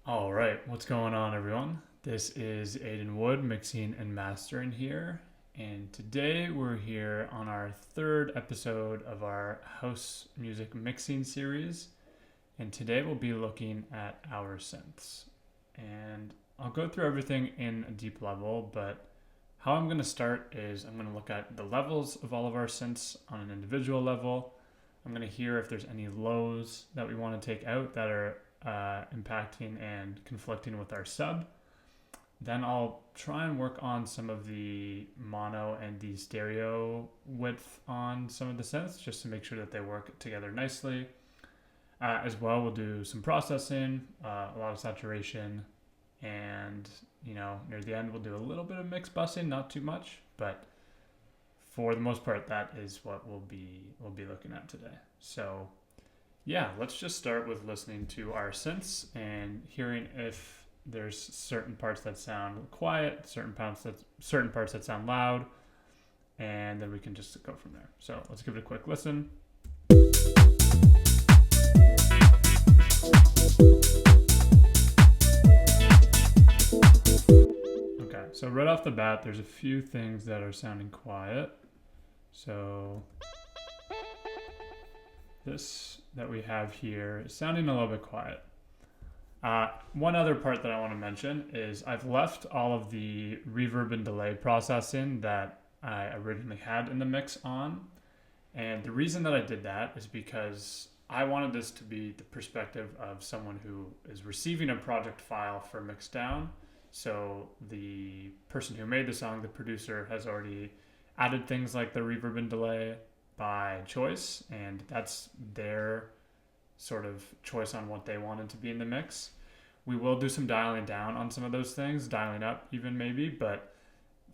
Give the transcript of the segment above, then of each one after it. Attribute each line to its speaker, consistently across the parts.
Speaker 1: All right, what's going on, everyone? This is Aiden Wood mixing and mastering here, and today we're here on our third episode of our house music mixing series. And today we'll be looking at our synths. And I'll go through everything in a deep level, but how I'm going to start is I'm going to look at the levels of all of our synths on an individual level. I'm going to hear if there's any lows that we want to take out that are impacting and conflicting with our sub. Then I'll try and work on some of the mono and the stereo width on some of the synths just to make sure that they work together nicely. As well, we'll do some processing, a lot of saturation, and near the end we'll do a little bit of mix busing, not too much, but for the most part that is what we'll be looking at today. So yeah, let's just start with listening to our synths and hearing if there's certain parts that sound quiet, certain parts that sound loud, and then we can just go from there. So let's give it a quick listen. Okay, so right off the bat, there's a few things that are sounding quiet. So this that we have here is sounding a little bit quiet. One other part that I want to mention is I've left all of the reverb and delay processing that I originally had in the mix on. And the reason that I did that is because I wanted this to be the perspective of someone who is receiving a project file for mix down. So the person who made the song, the producer, has already added things like the reverb and delay by choice, and that's their sort of choice on what they wanted to be in the mix. We will do some dialing down on some of those things, dialing up even maybe, but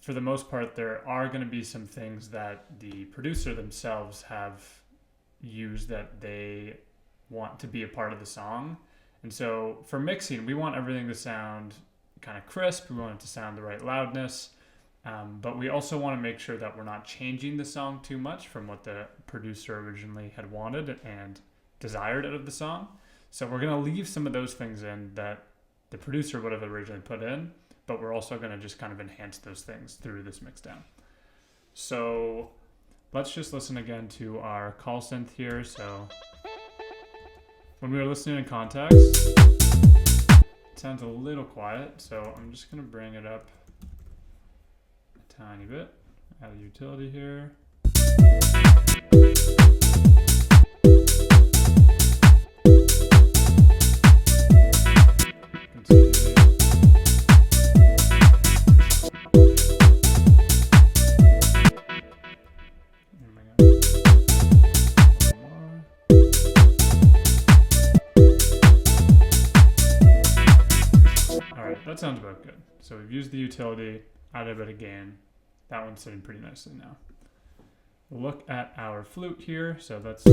Speaker 1: for the most part, there are going to be some things that the producer themselves have used that they want to be a part of the song. And so for mixing, we want everything to sound kind of crisp. We want it to sound the right loudness. But we also want to make sure that we're not changing the song too much from what the producer originally had wanted and desired out of the song. So we're going to leave some of those things in that the producer would have originally put in, but we're also going to just kind of enhance those things through this mix down. So let's just listen again to our call synth here. So when we were listening in context, it sounds a little quiet. So I'm just going to bring it up a tiny bit. Add a utility here. That sounds about good. So we've used the utility, added a bit of gain. That one's sitting pretty nicely now. We'll look at our flute here. So let's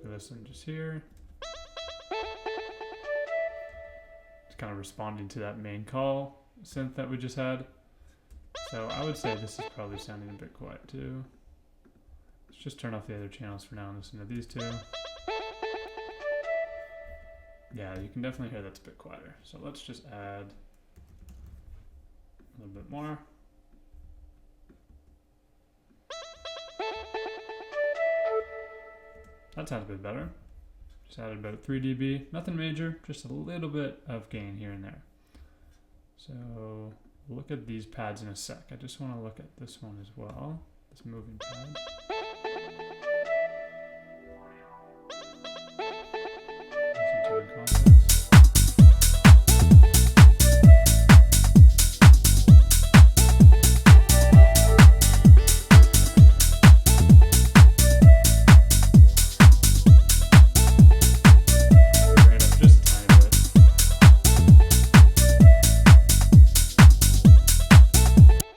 Speaker 1: listen just here. It's kind of responding to that main call synth that we just had. So I would say this is probably sounding a bit quiet too. Let's just turn off the other channels for now and listen to these two. Yeah, you can definitely hear that's a bit quieter. So let's just add a little bit more. That sounds a bit better. Just added about 3 dB. Nothing major, just a little bit of gain here and there. So we'll look at these pads in a sec. I just want to look at this one as well, this moving pad.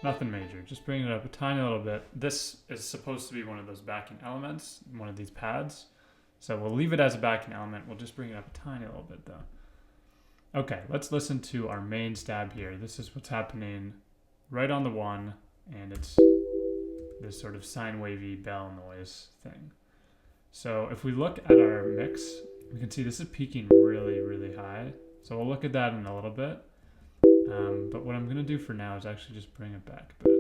Speaker 1: Nothing major, just bring it up a tiny little bit. This is supposed to be one of those backing elements, one of these pads. So we'll leave it as a backing element. We'll just bring it up a tiny little bit though. Okay, let's listen to our main stab here. This is what's happening right on the one, and it's this sort of sine wavy bell noise thing. So if we look at our mix, we can see this is peaking really, really high. So So we'll look at that in a little bit. But what I'm going to do for now is actually just bring it back a bit.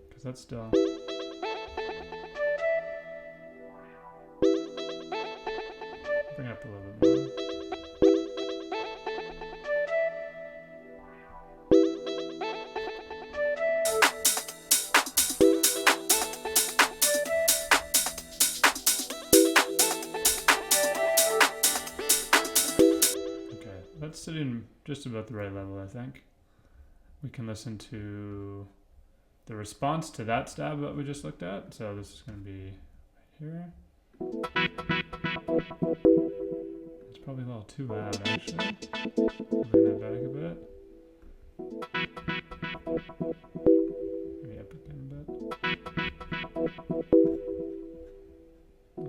Speaker 1: Because that's still... Bring it up a little bit more. That's sitting just about the right level, I think. We can listen to the response to that stab that we just looked at. So this is going to be right here. It's probably a little too loud, actually. Bring that back a bit. Maybe up again a bit.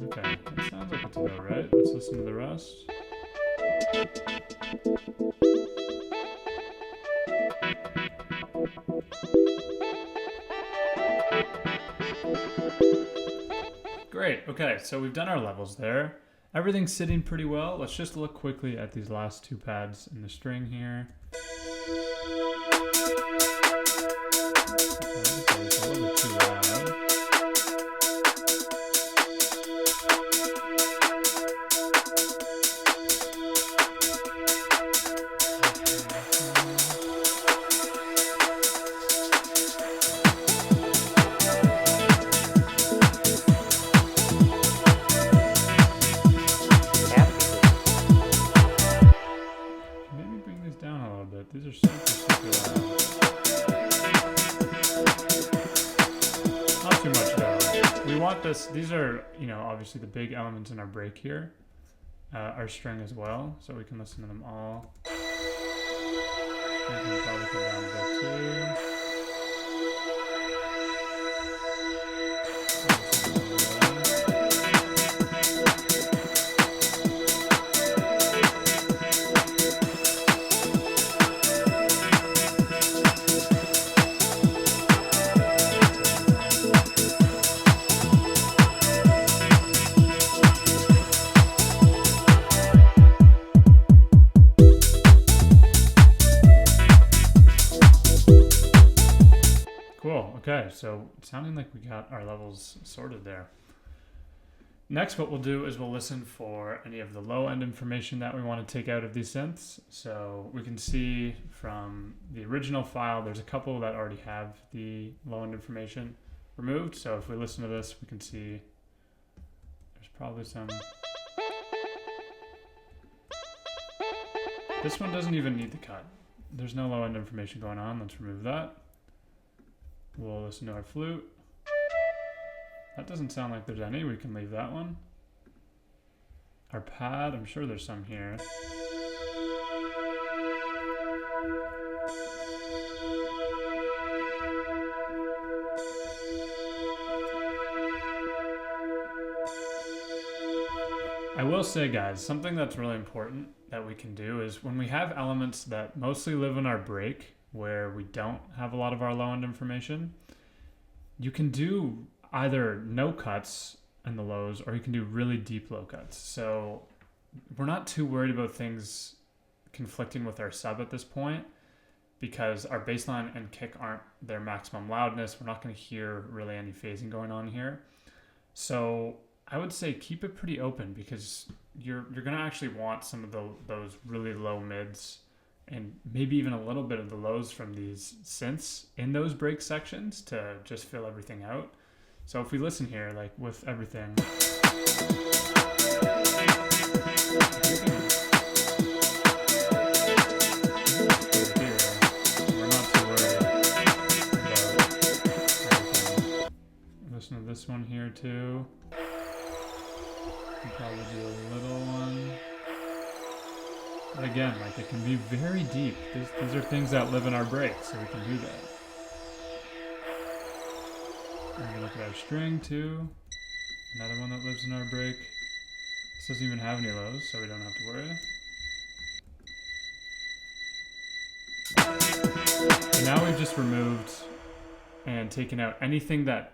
Speaker 1: Okay, that sounds like it's about right. Let's listen to the rest. Great, okay, so we've done our levels there. Everything's sitting pretty well. Let's just look quickly at these last two pads in the string here. Okay, it's a little bit too loud. These are super loud. Not too much though. We want this, these are, you know, obviously the big elements in our break here. Our string as well, so we can listen to them all. We can probably come down a bit too. Okay, so it's sounding like we got our levels sorted there. Next, what we'll do is we'll listen for any of the low-end information that we want to take out of these synths. So we can see from the original file, there's a couple that already have the low-end information removed. So if we listen to this, we can see there's probably some... This one doesn't even need the cut. There's no low-end information going on. Let's remove that. We'll listen to our flute. That doesn't sound like there's any. We can leave that one. Our pad, I'm sure there's some here. I will say, guys, something that's really important that we can do is when we have elements that mostly live in our break, where we don't have a lot of our low-end information, you can do either no cuts in the lows, or you can do really deep low cuts. So we're not too worried about things conflicting with our sub at this point, because our bass line and kick aren't their maximum loudness. We're not going to hear really any phasing going on here. So I would say keep it pretty open, because you're going to actually want some of those really low mids and maybe even a little bit of the lows from these synths in those break sections to just fill everything out. So if we listen here, like with everything, we're not too worried about everything. Listen to this one here too. We'll probably do a little one. But again, like it can be very deep. These are things that live in our break, so we can do that. We're gonna look at our string too. Another one that lives in our break. This doesn't even have any lows, so we don't have to worry. And now we've just removed and taken out anything that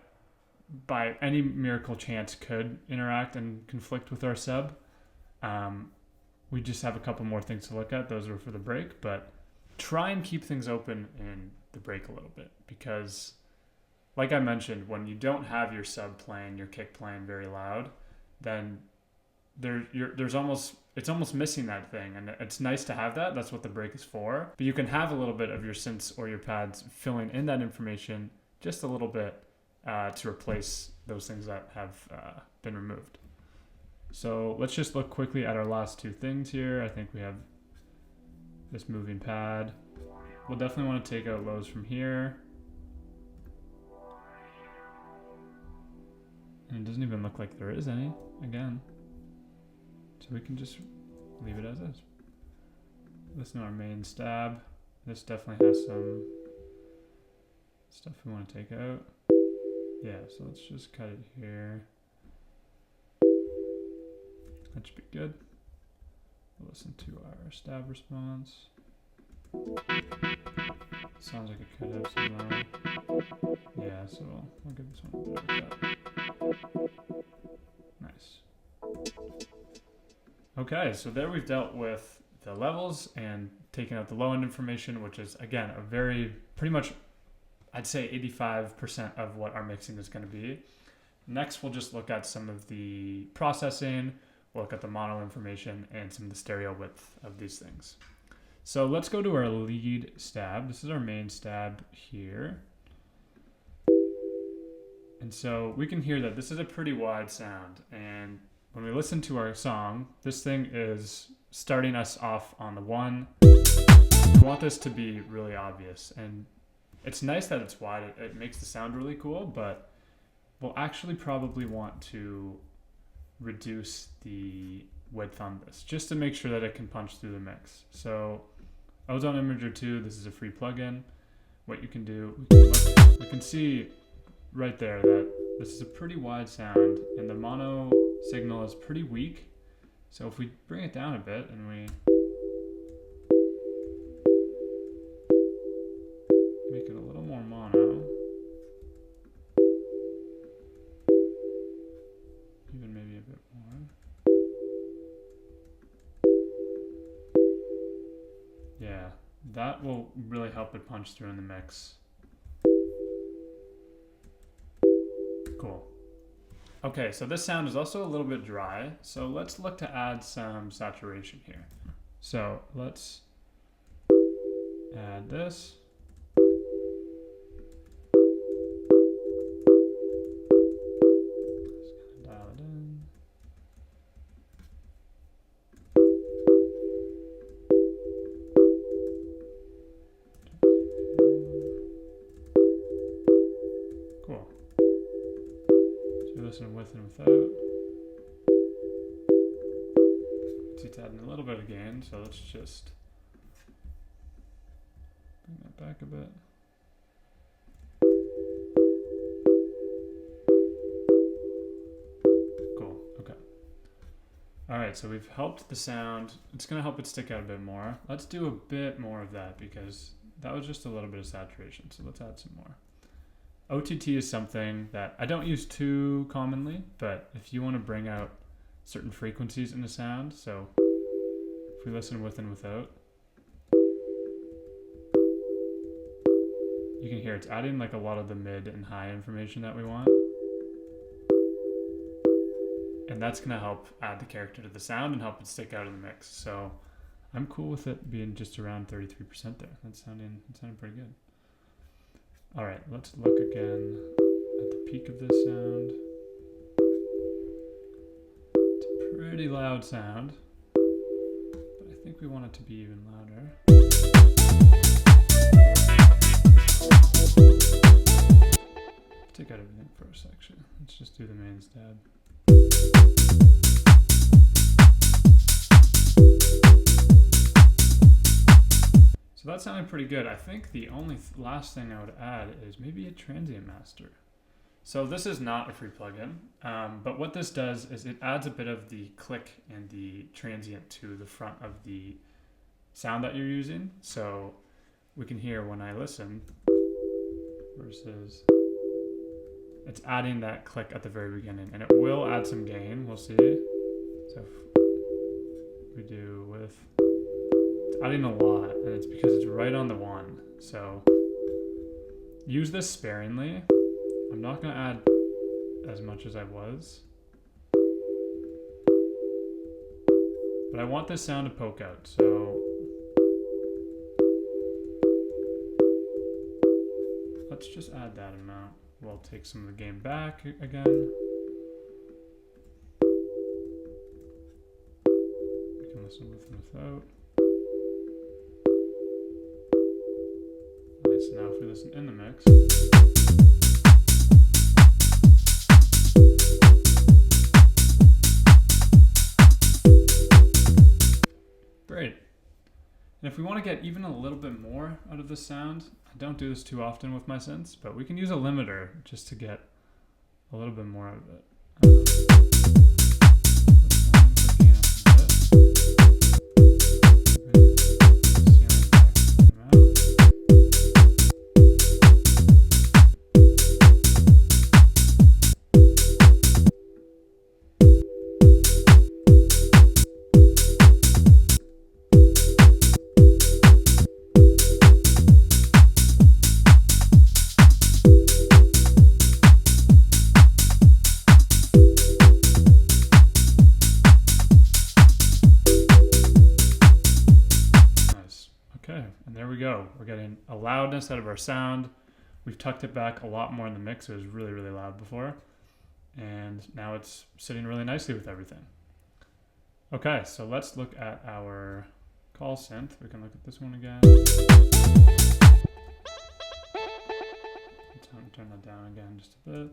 Speaker 1: by any miracle chance could interact and conflict with our sub. We just have a couple more things to look at. Those are for the break, but try and keep things open in the break a little bit because, like I mentioned, when you don't have your sub playing, your kick playing very loud, then it's almost missing that thing, and it's nice to have that. That's what the break is for. But you can have a little bit of your synths or your pads filling in that information just a little bit to replace those things that have been removed. So let's just look quickly at our last two things here. I think we have this moving pad. We'll definitely want to take out lows from here. And it doesn't even look like there is any, again. So we can just leave it as is. Listen to our main stab. This definitely has some stuff we want to take out. Yeah, so let's just cut it here. That should be good. We'll listen to our stab response. Sounds like it could have some low. Yeah, so I'll give this one a better cut. Nice. Okay, so there we've dealt with the levels and taking out the low end information, which is, again, a very, pretty much, I'd say 85% of what our mixing is going to be. Next, we'll just look at some of the processing, we'll look at the mono information, and some of the stereo width of these things. So let's go to our lead stab. This is our main stab here. And so we can hear that this is a pretty wide sound, and when we listen to our song, this thing is starting us off on the 1. We want this to be really obvious, and it's nice that it's wide. It makes the sound really cool, but we'll actually probably want to reduce the width on this just to make sure that it can punch through the mix. So Ozone Imager 2, this is a free plugin. What you can do, we can see right there that this is a pretty wide sound and the mono signal is pretty weak. So if we bring it down a bit and we make it a little more mono, even maybe a bit more. Yeah, that will really help it punch through in the mix. Cool. Okay, so this sound is also a little bit dry, so let's look to add some saturation here. So let's add this. Just kind of dial it in. Cool. So listen with and without. It's adding a little bit of gain, so let's just bring that back a bit. Cool, okay. All right, so we've helped the sound. It's gonna help it stick out a bit more. Let's do a bit more of that because that was just a little bit of saturation, so let's add some more. OTT is something that I don't use too commonly, but if you want to bring out certain frequencies in the sound, so if we listen with and without, you can hear it's adding like a lot of the mid and high information that we want. And that's going to help add the character to the sound and help it stick out in the mix. So I'm cool with it being just around 33% there. That's sounding pretty good. All right, let's look again at the peak of this sound. It's a pretty loud sound, but I think we want it to be even louder. Take out everything for a section. Let's just do the main stab. So that sounded pretty good. I think the only last thing I would add is maybe a transient master. So this is not a free plugin, but what this does is it adds a bit of the click and the transient to the front of the sound that you're using. So we can hear when I listen versus it's adding that click at the very beginning, and it will add some gain. We'll see. So do with... It's adding a lot, and it's because it's right on the 1. So use this sparingly. I'm not going to add as much as I was. But I want this sound to poke out, so let's just add that amount. We'll take some of the gain back again. We can listen with and without. Nice, now if we listen in the mix. Great. And if we want to get even a little bit more out of this sound, I don't do this too often with my synths, but we can use a limiter just to get a little bit more out of it. We're getting a loudness out of our sound. We've tucked it back a lot more in the mix. It was really, really loud before. And now it's sitting really nicely with everything. Okay, so let's look at our call synth. We can look at this one again. Turn that down again just a bit.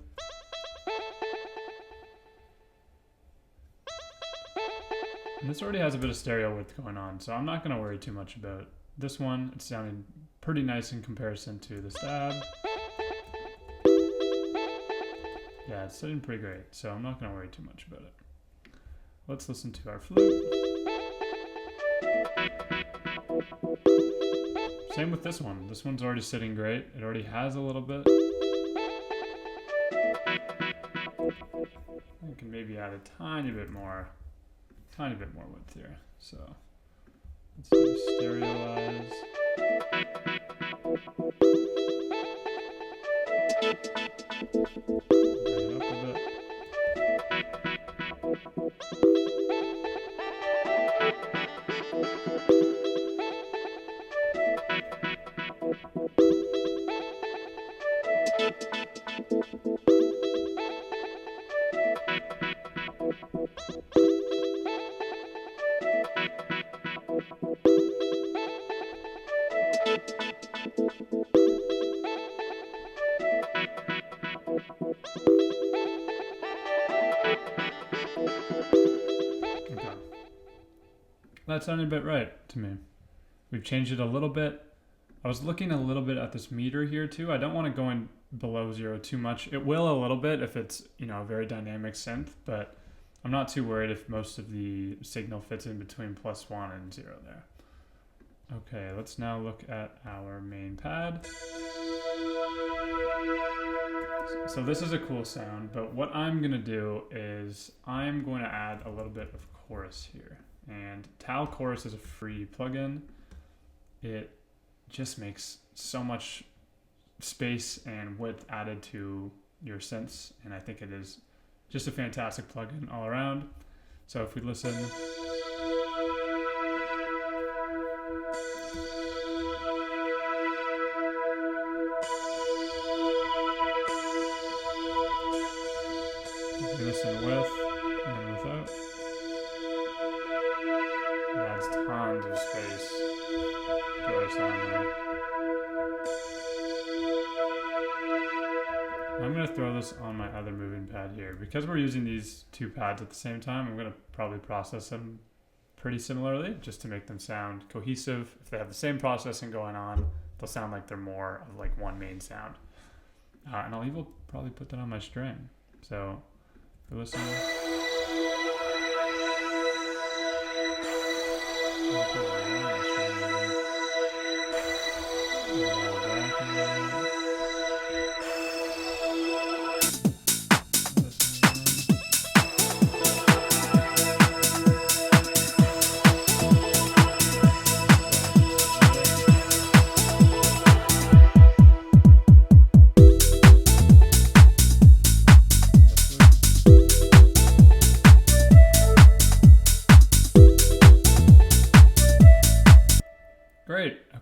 Speaker 1: And this already has a bit of stereo width going on, so I'm not going to worry too much about this one. It's sounding pretty nice in comparison to the stab. Yeah, it's sitting pretty great, so I'm not going to worry too much about it. Let's listen to our flute. Same with this one. This one's already sitting great. It already has a little bit. I can maybe add a tiny bit more width here. So let's do stereoize. Bring it up a bit. That sounded a bit right to me. We've changed it a little bit. I was looking a little bit at this meter here too. I don't want to go in below 0 too much. It will a little bit if it's, a very dynamic synth, but I'm not too worried if most of the signal fits in between +1 and 0 there. Okay, let's now look at our main pad. So this is a cool sound, but what I'm gonna do is I'm going to add a little bit of chorus here. And Tal Chorus is a free plugin. It just makes so much space and width added to your synths, and I think it is just a fantastic plugin all around. So if we listen, with and without. It adds tons of space to our sound there. I'm going to throw this on my other moving pad here. Because we're using these two pads at the same time, I'm going to probably process them pretty similarly just to make them sound cohesive. If they have the same processing going on, they'll sound like they're more of like one main sound. And I'll even probably put that on my string. So if you listen,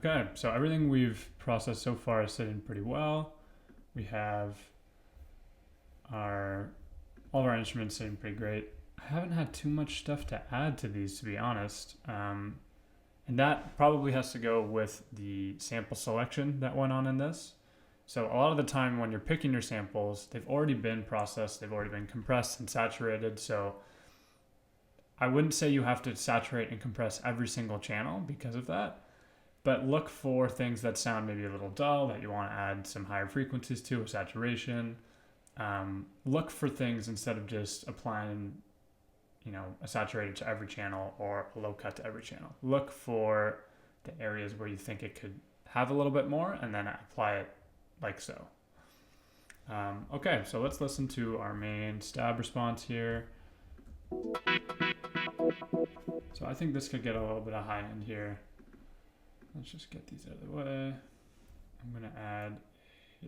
Speaker 1: Okay, so everything we've processed so far is sitting pretty well. We have all of our instruments sitting pretty great. I haven't had too much stuff to add to these, to be honest. And that probably has to go with the sample selection that went on in this. So a lot of the time when you're picking your samples, they've already been processed, they've already been compressed and saturated. So I wouldn't say you have to saturate and compress every single channel because of that, but look for things that sound maybe a little dull that you want to add some higher frequencies to, or saturation. Look for things instead of just applying, a saturated to every channel or a low cut to every channel. Look for the areas where you think it could have a little bit more and then apply it like so. Okay, so let's listen to our main stab response here. So I think this could get a little bit of high end here. Let's just get these out of the way. I'm going to add a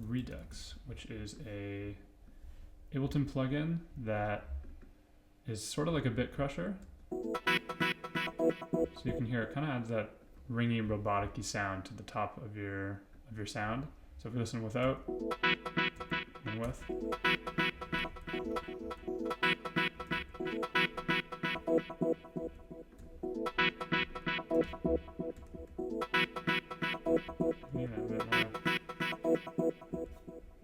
Speaker 1: Redux, which is a Ableton plugin that is sort of like a bit crusher. So you can hear it kind of adds that ringy, robotic-y sound to the top of your sound. So if you listen without and with.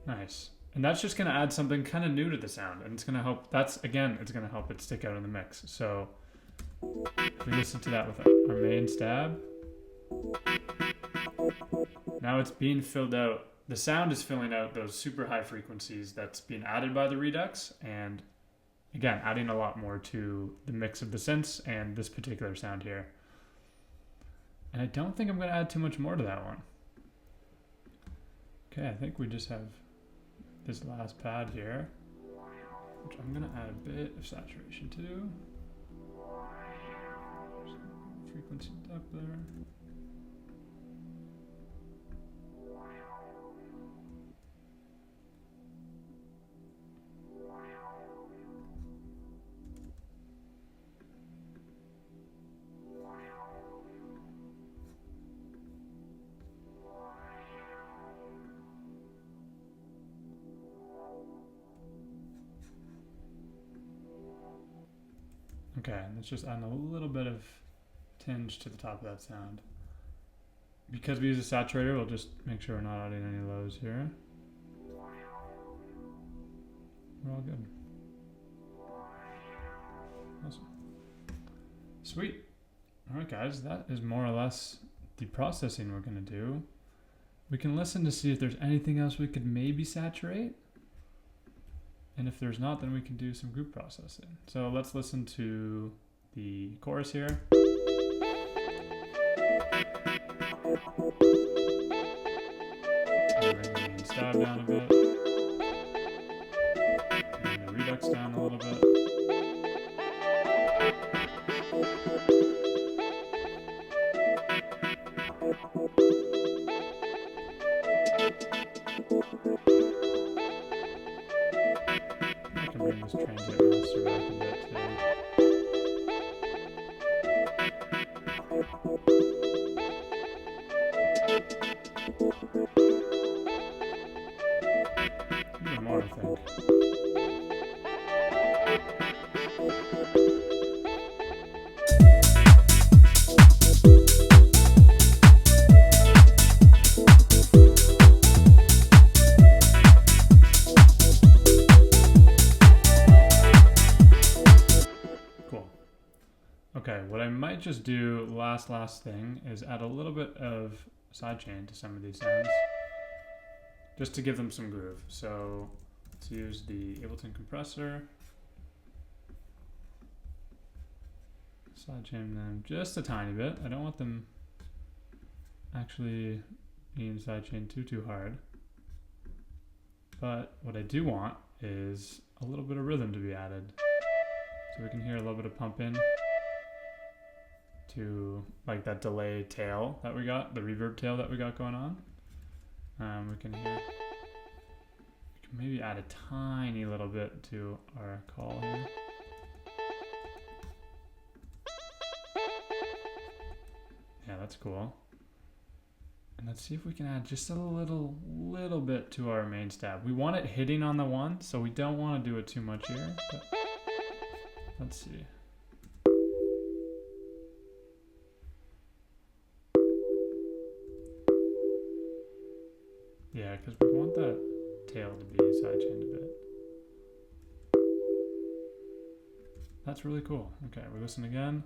Speaker 1: Nice. And that's just going to add something kind of new to the sound, and it's going to help. It's going to help it stick out in the mix. So if we listen to that with our main stab, now it's being filled out. The sound is filling out those super high frequencies that's being added by the Redux, and again, adding a lot more to the mix of the synths and this particular sound here. And I don't think I'm going to add too much more to that one. Okay, I think we just have this last pad here, which I'm going to add a bit of saturation to. Frequency up there. Okay, and let's just add a little bit of tinge to the top of that sound. Because we use a saturator, we'll just make sure we're not adding any lows here. We're all good. Awesome. Sweet. Alright guys, that is more or less the processing we're going to do. We can listen to see if there's anything else we could maybe saturate. And if there's not, then we can do some group processing. So let's listen to the chorus here. Bring the main stab down a bit. Bring the Redux down a little bit. Bring this transient master back a bit too. Even more, I think. Okay, what I might just do last thing is add a little bit of sidechain to some of these sounds, just to give them some groove. So let's use the Ableton compressor, sidechain them just a tiny bit. I don't want them actually being sidechained too hard, but what I do want is a little bit of rhythm to be added, so we can hear a little bit of pump in to like that delay tail that we got, the reverb tail that we got going on. We can maybe add a tiny little bit to our call here. Yeah, That's cool. And let's see if we can add just a little bit to our main stab. We want it hitting on the one, so we don't want to do it too much here. But let's see. Yeah, because we want that tail to be sidechained a bit. That's really cool. Okay, we listen again.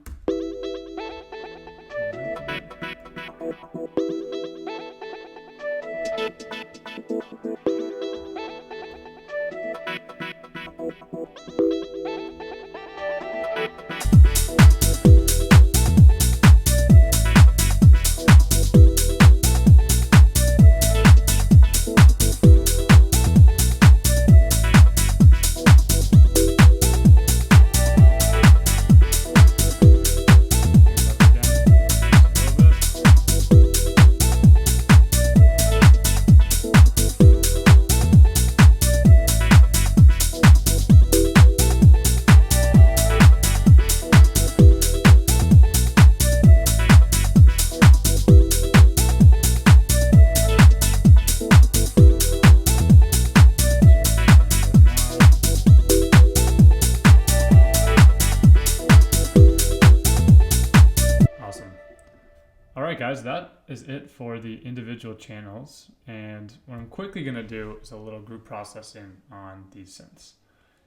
Speaker 1: Alright guys, that is it for the individual channels, and what I'm quickly going to do is a little group processing on these synths.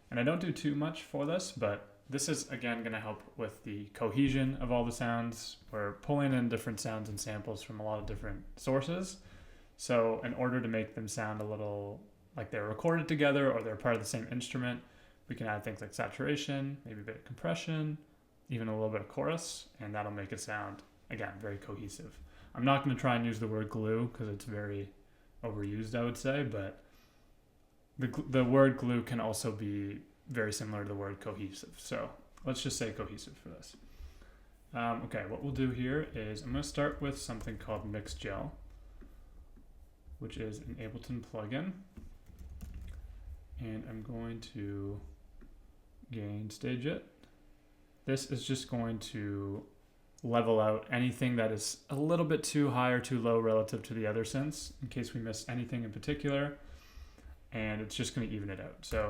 Speaker 1: And I don't do too much for this, but this is again going to help with the cohesion of all the sounds. We're pulling in different sounds and samples from a lot of different sources, so in order to make them sound a little like they're recorded together or they're part of the same instrument, we can add things like saturation, maybe a bit of compression, even a little bit of chorus, and that'll make it sound, again, very cohesive. I'm not going to try and use the word glue because it's very overused, I would say, but the word glue can also be very similar to the word cohesive. So let's just say cohesive for this. Okay, what we'll do here is I'm going to start with something called Mix Gel, which is an Ableton plugin. And I'm going to gain stage it. This is just going to level out anything that is a little bit too high or too low relative to the other synths in case we miss anything in particular, and it's just going to even it out. So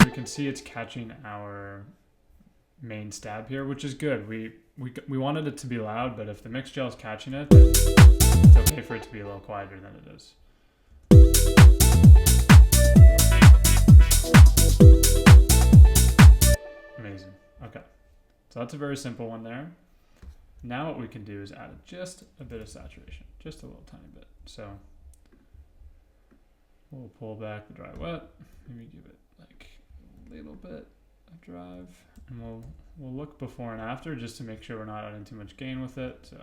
Speaker 1: you can see it's catching our main stab here, which is good. We wanted it to be loud, but if the mix gel is catching it, then it's okay for it to be a little quieter than it is. Amazing. Okay, so that's a very simple one there. Now what we can do is add just a bit of saturation, just a little tiny bit. So we'll pull back the dry wet, maybe give it like a little bit of drive, and we'll look before and after just to make sure we're not adding too much gain with it. So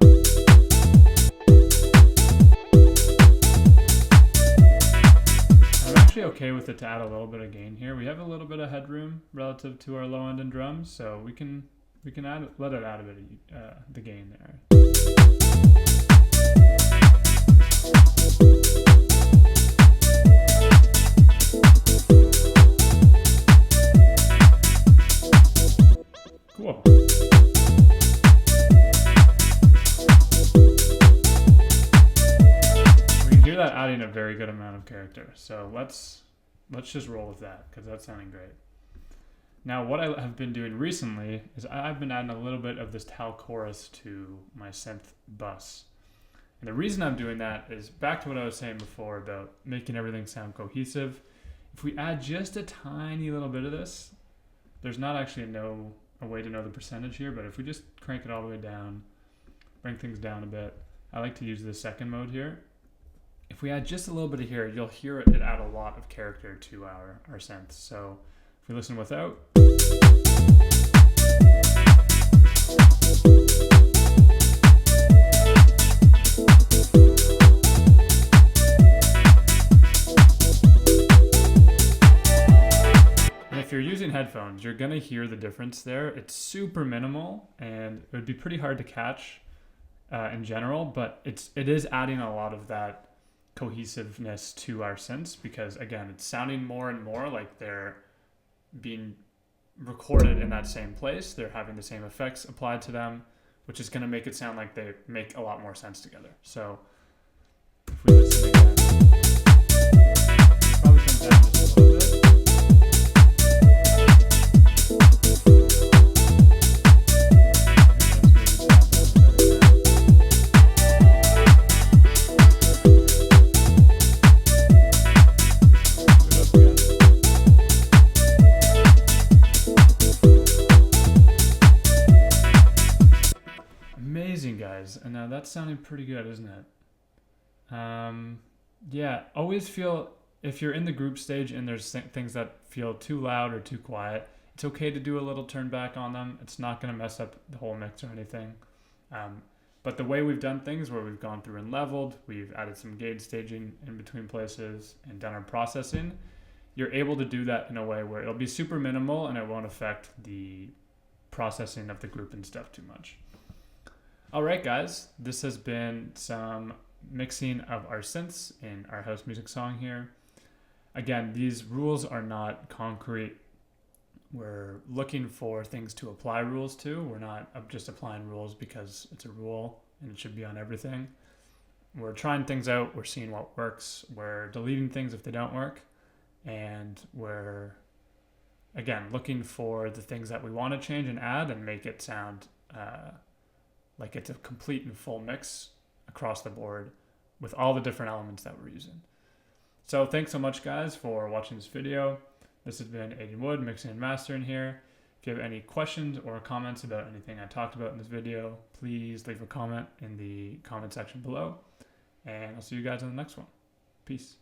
Speaker 1: I'm actually okay with it to add a little bit of gain here. We have a little bit of headroom relative to our low end and drums, so we can let it add a bit of the gain there. Cool. We can hear that adding a very good amount of character. So let's just roll with that because that's sounding great. Now what I have been doing recently is I've been adding a little bit of this tal chorus to my synth bus. And the reason I'm doing that is back to what I was saying before about making everything sound cohesive. If we add just a tiny little bit of this, there's not actually a way to know the percentage here, but if we just crank it all the way down, bring things down a bit, I like to use the second mode here. If we add just a little bit of here, you'll hear it add a lot of character to our synths. So if we listen without, and if you're using headphones, you're gonna hear the difference there. It's super minimal, and it would be pretty hard to catch in general, but it is adding a lot of that cohesiveness to our synths because again, it's sounding more and more like they're being recorded in that same place. They're having the same effects applied to them, which is going to make it sound like they make a lot more sense together. So if we listen again, probably turn down just a little bit. Amazing, guys. And now that's sounding pretty good, isn't it? Yeah, always feel, if you're in the group stage and there's things that feel too loud or too quiet, it's okay to do a little turn back on them. It's not going to mess up the whole mix or anything. But the way we've done things, where we've gone through and leveled, we've added some gauge staging in between places and done our processing, you're able to do that in a way where it'll be super minimal and it won't affect the processing of the group and stuff too much. All right, guys, this has been some mixing of our synths in our house music song here. Again, these rules are not concrete. We're looking for things to apply rules to. We're not just applying rules because it's a rule and it should be on everything. We're trying things out. We're seeing what works. We're deleting things if they don't work. And we're, again, looking for the things that we want to change and add and make it sound like it's a complete and full mix across the board with all the different elements that we're using. So thanks so much, guys, for watching this video. This has been Aiden Wood, mixing and mastering here. If you have any questions or comments about anything I talked about in this video, please leave a comment in the comment section below. And I'll see you guys in the next one. Peace.